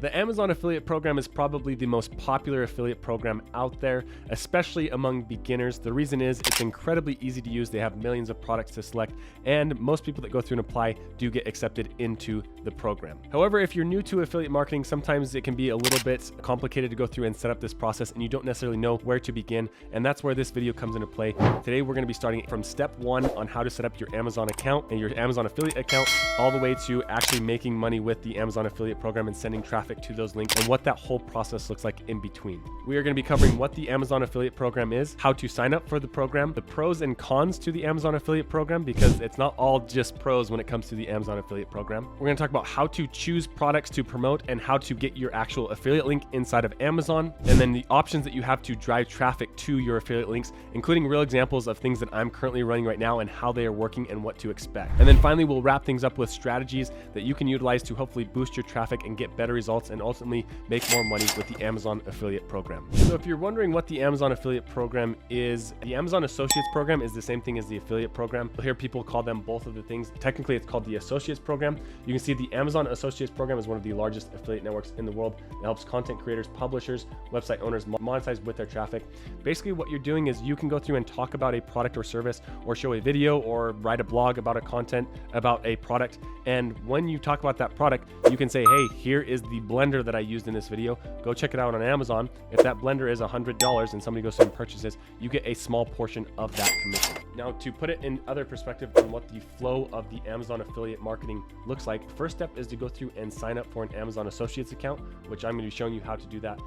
The Amazon affiliate program is probably the most popular affiliate program out there, especially among beginners. The reason is it's incredibly easy to use. They have millions of products to select, and most people that go through and apply do get accepted into the program. However, if you're new to affiliate marketing, sometimes it can be a little bit complicated to go through and set up this process, and you don't necessarily know where to begin, and that's where this video comes into play. Today, we're going to be starting from step 1 on how to set up your Amazon account and your Amazon affiliate account, all the way to actually making money with the Amazon affiliate program and sending traffic to those links, and what that whole process looks like in between. We are going to be covering what the Amazon affiliate program is, how to sign up for the program, the pros and cons to the Amazon affiliate program, because it's not all just pros when it comes to the Amazon affiliate program. We're going to talk about how to choose products to promote and how to get your actual affiliate link inside of Amazon, and then the options that you have to drive traffic to your affiliate links, including real examples of things that I'm currently running right now and how they are working and what to expect. And then finally, we'll wrap things up with strategies that you can utilize to hopefully boost your traffic and get better results and ultimately make more money with the Amazon affiliate program. So if you're wondering what the Amazon affiliate program is, the Amazon Associates program is the same thing as the affiliate program. You'll hear people call them both of the things. Technically, it's called the Associates program. You can see the Amazon Associates program is one of the largest affiliate networks in the world. It helps content creators, publishers, website owners monetize with their traffic. Basically, what you're doing is you can go through and talk about a product or service, or show a video, or write a blog about a content about a product. And when you talk about that product, you can say, hey, here is the blender that I used in this video. Go check it out on Amazon. If that blender is $100 and somebody goes through and purchases, you get a small portion of that commission. Now, to put it in other perspective on what the flow of the Amazon affiliate marketing looks like, the first step is to go through and sign up for an Amazon Associates account, which I'm going to be showing you how to do that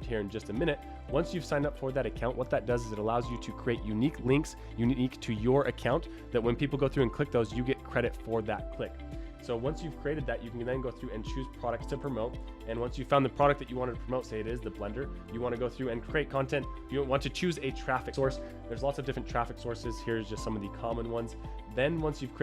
here in just a minute. Once you've signed up for that account, what that does is it allows you to create unique links, unique to your account, that when people go through and click those, you get credit for that click. So once you've created that, you can then go through and choose products to promote. And once you found the product that you wanted to promote, say it is the blender, you want to go through and create content. You want to choose a traffic source. There's lots of different traffic sources. Here's just some of the common ones. Then once you've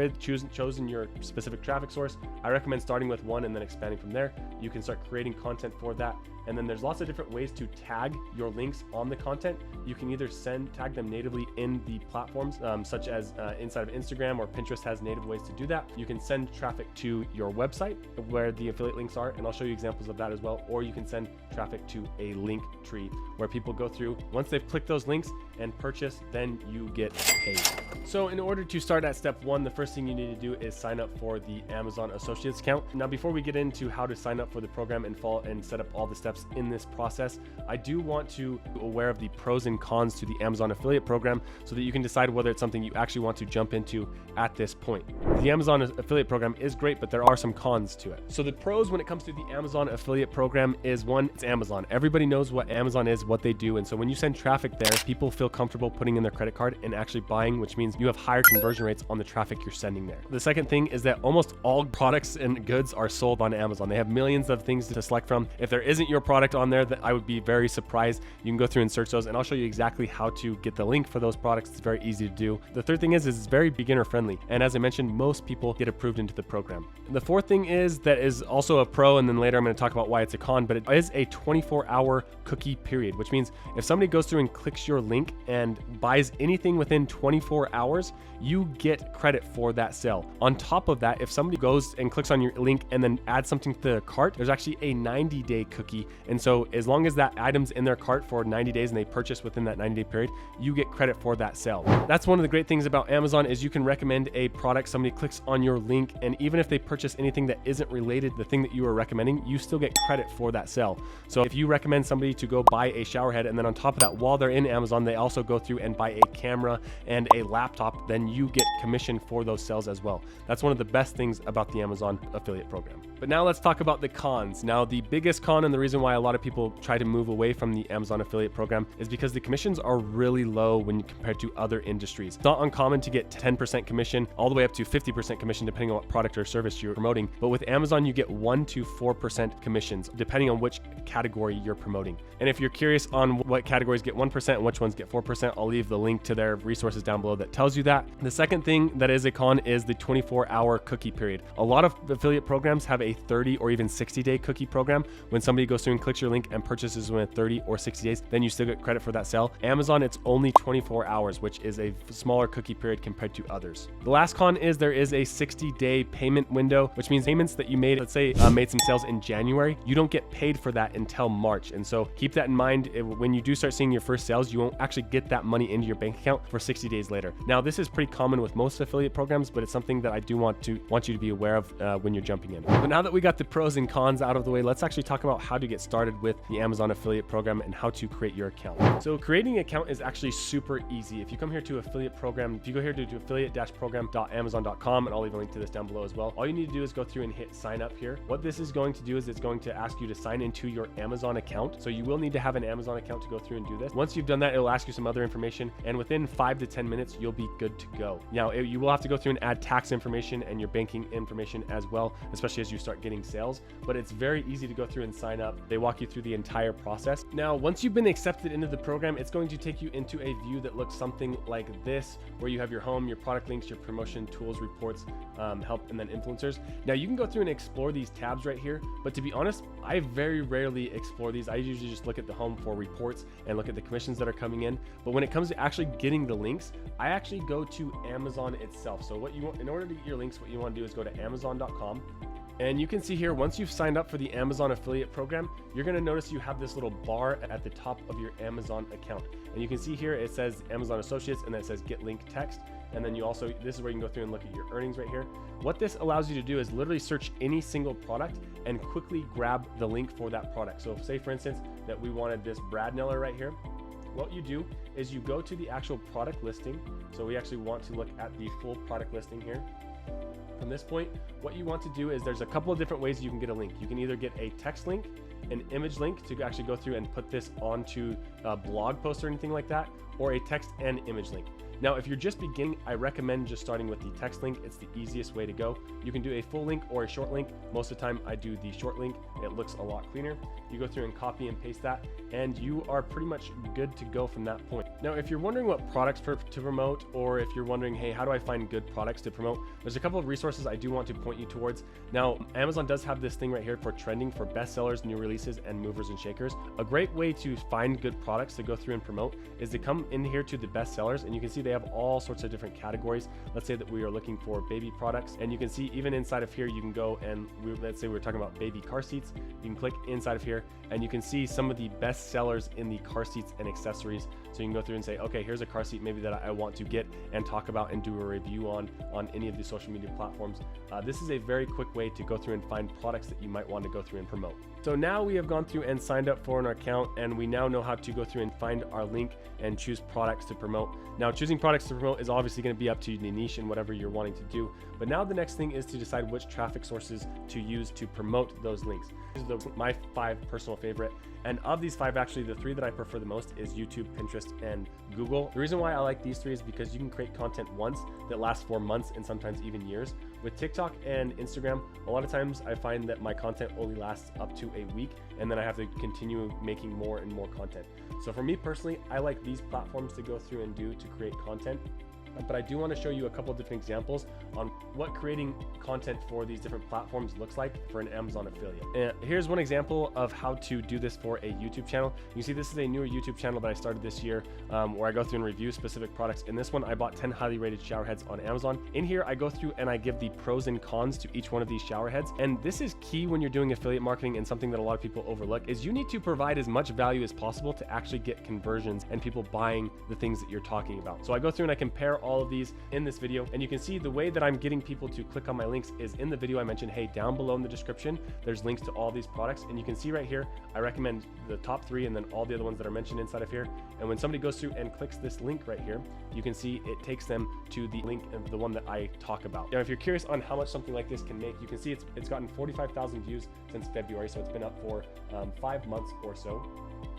chosen your specific traffic source, I recommend starting with one and then expanding from there. You can start creating content for that. And then there's lots of different ways to tag your links on the content. You can either tag them natively in the platforms, such as inside of Instagram, or Pinterest has native ways to do that. You can send traffic to your website where the affiliate links are, and I'll show you examples of that as well. Or you can send traffic to a link tree where people go through. Once they've clicked those links and purchase, then you get paid. So in order to start at step 1, the first thing you need to do is sign up for the Amazon Associates account. Now, before we get into how to sign up for the program and follow and set up all the steps in this process, I do want to be aware of the pros and cons to the Amazon affiliate program so that you can decide whether it's something you actually want to jump into at this point. The Amazon affiliate program is great, but there are some cons to it. So the pros when it comes to the Amazon affiliate program is, one, it's Amazon. Everybody knows what Amazon is, what they do. And so when you send traffic there, people feel comfortable putting in their credit card and actually buying, which means you have higher conversion rates on the traffic you're sending there. The second thing is that almost all products and goods are sold on Amazon. They have millions of things to select from. If there isn't your product on there, that I would be very surprised. You can go through and search those, and I'll show you exactly how to get the link for those products. It's very easy to do. The third thing is it's very beginner friendly. And as I mentioned, most people get approved into the program. And the fourth thing is that is also a pro, and then later I'm going to talk about why it's a con, but it is a 24-hour cookie period, which means if somebody goes through and clicks your link and buys anything within 24 hours, you get credit for that sale. On top of that, if somebody goes and clicks on your link and then adds something to their cart, there's actually a 90-day cookie. And so as long as that item's in their cart for 90 days and they purchase within that 90-day period, you get credit for that sale. That's one of the great things about Amazon is you can recommend a product, somebody clicks on your link, and even if they purchase anything that isn't related to the thing that you are recommending, you still get credit for that sale. So if you recommend somebody to go buy a shower head, and then on top of that, while they're in Amazon, they also go through and buy a camera and a laptop, then you get commission for those sales as well. That's one of the best things about the Amazon affiliate program. But now let's talk about the cons. Now, the biggest con, and the reason why a lot of people try to move away from the Amazon affiliate program, is because the commissions are really low when compared to other industries. It's not uncommon to get 10% commission, all the way up to 50% commission, depending on what product or service you're promoting. But with Amazon, you get 1 to 4% commissions, depending on which category you're promoting. And if you're curious on what categories get 1% and which ones get 4%, I'll leave the link to their resources down below that tells you that. The second thing that is a con is the 24-hour cookie period. A lot of affiliate programs have a 30 or even 60-day cookie program. When somebody goes through and clicks your link and purchases within 30 or 60 days, then you still get credit for that sale. Amazon, it's only 24 hours, which is a smaller cookie period compared to others. The last con is there is a 60-day payment window, which means payments that you made, let's say made some sales in January, you don't get paid for that until March. And so keep that in mind. When you do start seeing your first sales, you won't actually get that money into your bank account for 60 days later. Now, this is pretty common with most affiliate programs, but it's something that I do want you to be aware of when you're jumping in. But now that we got the pros and cons out of the way, let's actually talk about how to get started with the Amazon affiliate program and how to create your account. So creating an account is actually super easy. If you come here to affiliate program, if you go here to affiliate-program.amazon.com, and I'll leave a link to this down below as well, all you need to do is go through and hit sign up here. What this is going to do is it's going to ask you to sign into your Amazon account. So you will need to have an Amazon account to go through and do this. Once you've done that, it'll ask you some other information, and within 5 to 10 minutes, you'll be good to go. Now, you will have to go through and add tax information and your banking information as well, especially as you start getting sales, but it's very easy to go through and sign up. They walk you through the entire process. Now, once you've been accepted into the program, it's going to take you into a view that looks something like this, where you have your home, your product links, your promotion, tools, reports, help, and then influencers. Now, you can go through and explore these tabs right here, but to be honest, I very rarely explore these. I usually just look at the home for reports and look at the commissions that are coming in. But when it comes to actually getting the links, I actually go to Amazon itself. So what you want, in order to get your links, what you want to do is go to amazon.com. And you can see here, once you've signed up for the Amazon affiliate program, you're going to notice you have this little bar at the top of your Amazon account. And you can see here, it says Amazon Associates, and then it says get link text. And then you also, this is where you can go through and look at your earnings right here. What this allows you to do is literally search any single product and quickly grab the link for that product. So say for instance, that we wanted this Brad Neller right here. What you do is you go to the actual product listing. So we actually want to look at the full product listing here. From this point, what you want to do is there's a couple of different ways you can get a link. You can either get a text link, an image link to actually go through and put this onto a blog post or anything like that, or a text and image link. Now, if you're just beginning, I recommend just starting with the text link. It's the easiest way to go. You can do a full link or a short link. Most of the time I do the short link. It looks a lot cleaner. You go through and copy and paste that, and you are pretty much good to go from that point. Now, if you're wondering what products to promote, or if you're wondering, hey, how do I find good products to promote? There's a couple of resources I do want to point you towards. Now, Amazon does have this thing right here for trending, for bestsellers, new releases, and movers and shakers. A great way to find good products to go through and promote is to come in here to the bestsellers, and you can see they have all sorts of different categories. Let's say that we are looking for baby products, and you can see even inside of here, you can go and let's say we're talking about baby car seats. You can click inside of here, and you can see some of the best sellers in the car seats and accessories. So you can go through and say, okay, here's a car seat maybe that I want to get and talk about and do a review on any of the social media platforms. This is a very quick way to go through and find products that you might want to go through and promote. So now we have gone through and signed up for an account, and we now know how to go through and find our link and choose products to promote. Now, choosing products to promote is obviously going to be up to the niche and whatever you're wanting to do. But now the next thing is to decide which traffic sources to use to promote those links. These are my 5 personal favorite. And of these 5, actually, the 3 that I prefer the most is YouTube, Pinterest, and Google. The reason why I like these 3 is because you can create content once that lasts for months and sometimes even years. With TikTok and Instagram, a lot of times I find that my content only lasts up to a week, and then I have to continue making more and more content. So for me personally, I like these platforms to go through and do to create content. But I do want to show you a couple of different examples on what creating content for these different platforms looks like for an Amazon affiliate. And here's one example of how to do this for a YouTube channel. You see, this is a newer YouTube channel that I started this year, where I go through and review specific products. In this one, I bought 10 highly rated shower heads on Amazon. In here, I go through and I give the pros and cons to each one of these shower heads. And this is key when you're doing affiliate marketing, and something that a lot of people overlook is you need to provide as much value as possible to actually get conversions and people buying the things that you're talking about. So I go through and I compare all of these in this video, and you can see the way that I'm getting people to click on my links is in the video I mentioned, hey, down below in the description, there's links to all these products. And you can see right here, I recommend the top 3 and then all the other ones that are mentioned inside of here. And when somebody goes through and clicks this link right here, you can see it takes them to the link of the one that I talk about. Now, if you're curious on how much something like this can make, you can see it's gotten 45,000 views since February. So it's been up for 5 months or so.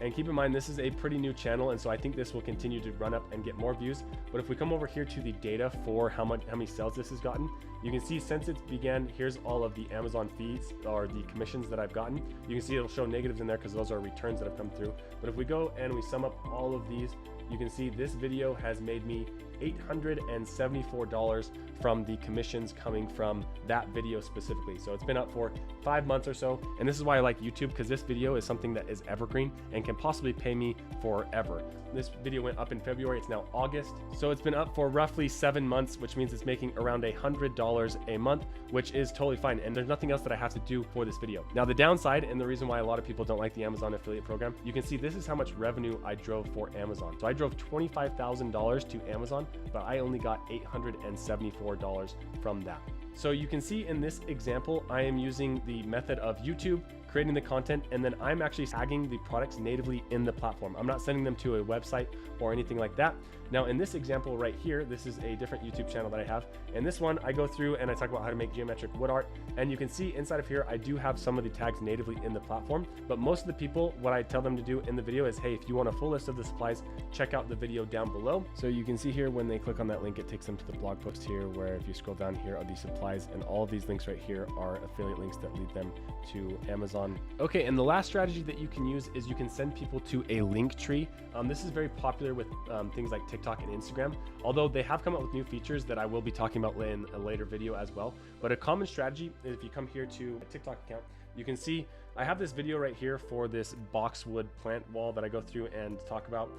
And keep in mind, this is a pretty new channel, and so I think this will continue to run up and get more views. But if we come over here to the data for how many sales this has gotten, you can see since it began, here's all of the Amazon fees or the commissions that I've gotten. You can see it'll show negatives in there because those are returns that have come through. But if we go and we sum up all of these, you can see this video has made me $874 from the commissions coming from that video specifically. So it's been up for 5 months or so. And this is why I like YouTube, because this video is something that is evergreen and can possibly pay me forever. This video went up in February, it's now August. So it's been up for roughly 7 months, which means it's making around $100 a month, which is totally fine. And there's nothing else that I have to do for this video. Now the downside, and the reason why a lot of people don't like the Amazon affiliate program, you can see this is how much revenue I drove for Amazon. So I drove $25,000 to Amazon, but I only got $874 from that. So you can see in this example, I am using the method of YouTube, creating the content, and then I'm actually tagging the products natively in the platform. I'm not sending them to a website or anything like that. Now in this example right here, this is a different YouTube channel that I have. And this one, I go through and I talk about how to make geometric wood art. And you can see inside of here, I do have some of the tags natively in the platform, but most of the people, what I tell them to do in the video is, hey, if you want a full list of the supplies, check out the video down below. So you can see here, when they click on that link, it takes them to the blog post here, where if you scroll down here are the supplies, and all of these links right here are affiliate links that lead them to Amazon. Okay, and the last strategy that you can use is you can send people to a link tree. This is very popular with things like TikTok and Instagram, although they have come up with new features that I will be talking about in a later video as well. But a common strategy is, if you come here to a TikTok account, you can see I have this video right here for this boxwood plant wall that I go through and talk about.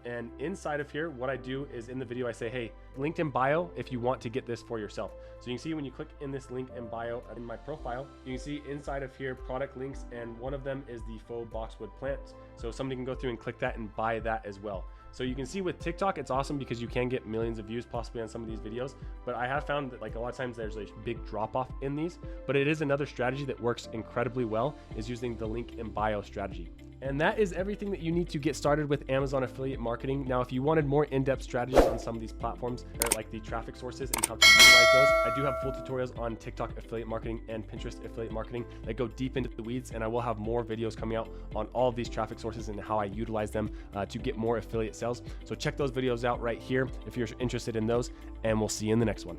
And inside of here, what I do is in the video, I say, hey, linked in bio if you want to get this for yourself. So you can see when you click in this link in bio in my profile, you can see inside of here product links, and one of them is the faux boxwood plants. So somebody can go through and click that and buy that as well. So you can see with TikTok, it's awesome because you can get millions of views possibly on some of these videos, but I have found that like a lot of times there's a big drop off in these, but it is another strategy that works incredibly well, is using the link in bio strategy. And that is everything that you need to get started with Amazon affiliate marketing. Now, if you wanted more in-depth strategies on some of these platforms, or like the traffic sources and how to utilize those, I do have full tutorials on TikTok affiliate marketing and Pinterest affiliate marketing that go deep into the weeds. And I will have more videos coming out on all of these traffic sources and how I utilize them to get more affiliate sales. So check those videos out right here if you're interested in those, and we'll see you in the next one.